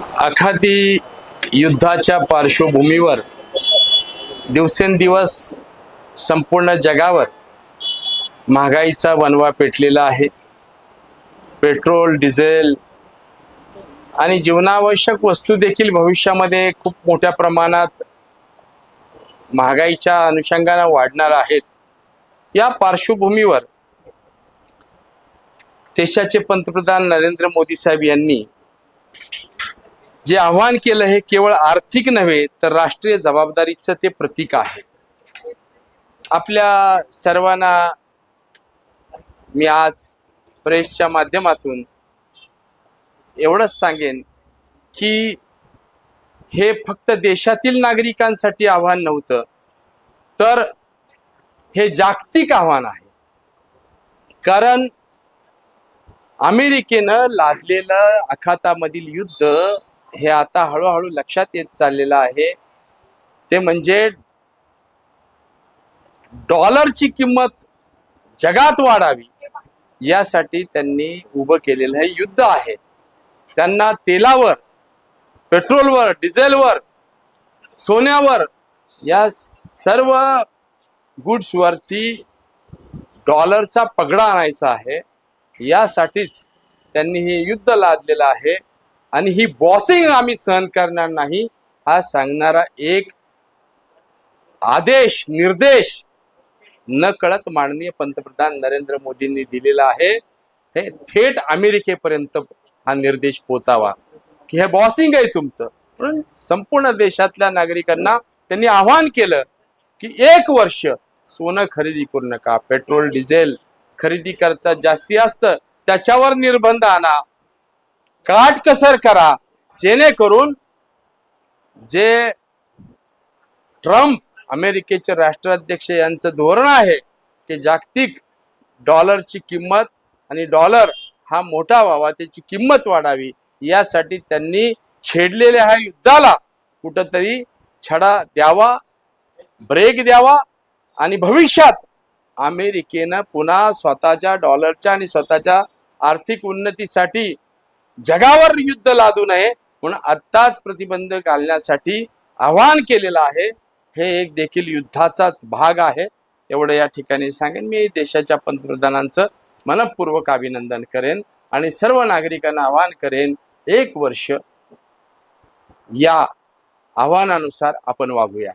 आखाती युद्धाच्या पार्श्वभूमीवर दिवसेंदिवस संपूर्ण जगावर महागाईचा वणवा पेटलेला आहे। पेट्रोल, डिझेल आणि जीवनावश्यक वस्तू देखील भविष्यामध्ये खूप मोठ्या प्रमाणात महागाईच्या अनुषंगाने वाढणार आहेत। या पार्श्वभूमीवर देशाचे पंतप्रधान नरेंद्र मोदी साहेब यांनी जे आव्हान केलं हे केवळ आर्थिक नव्हे तर राष्ट्रीय जबाबदारीचं ते प्रतीक आहे। आपल्या सर्वांना मी आज प्रेसच्या माध्यमातून एवढंच सांगेन की हे फक्त देशातील नागरिकांसाठी आव्हान नव्हतं, तर हे जागतिक आव्हान आहे। कारण अमेरिकेनं लादलेलं आखातामधील युद्ध हे आता हळूहळू लक्षात येत चाललेलं आहे। ते म्हणजे डॉलरची किंमत जगात वाढावी यासाठी त्यांनी उभं केलेलं हे युद्ध आहे। त्यांना तेलावर, पेट्रोलवर, डिझेलवर, सोन्यावर या सर्व गुड्सवरती डॉलरचा पगडा आणायचा आहे। यासाठीच त्यांनी हे युद्ध लादलेलं आहे आणि ही बॉसिंग आम्ही सहन करणार नाही हा सांगणारा एक आदेश, निर्देश नकळत माननीय पंतप्रधान नरेंद्र मोदींनी दिलेला आहे। हे थेट अमेरिकेपर्यंत हा निर्देश पोहोचावा की हे बॉसिंग आहे तुमचं। म्हणून संपूर्ण देशातल्या नागरिकांना त्यांनी आवाहन केलं की 1 वर्ष सोनं खरेदी करू नका, पेट्रोल डिझेल खरेदी करता जास्ती असतं त्याच्यावर निर्बंध आणा, काटकसर करा, जेणेकरून जे ट्रम्प अमेरिकेचे राष्ट्राध्यक्ष यांचं धोरण आहे की जागतिक डॉलरची किंमत आणि डॉलर हा मोठा व्हावा, त्याची किंमत वाढावी, यासाठी त्यांनी छेडलेल्या ह्या युद्धाला कुठंतरी छडा द्यावा, ब्रेक द्यावा आणि भविष्यात अमेरिकेनं पुन्हा स्वतःच्या डॉलरच्या आणि स्वतःच्या आर्थिक उन्नतीसाठी जगावर युद्ध लादू नये म्हणून आत्ताच प्रतिबंध घालण्यासाठी आवाहन केलेलं आहे। हे एक देखील युद्धाचाच भाग आहे एवढं या ठिकाणी सांगेन। मी देशाच्या पंतप्रधानांचं मनपूर्वक अभिनंदन करेन आणि सर्व नागरिकांना आवाहन करेन 1 वर्ष या आव्हानानुसार आपण वागूया।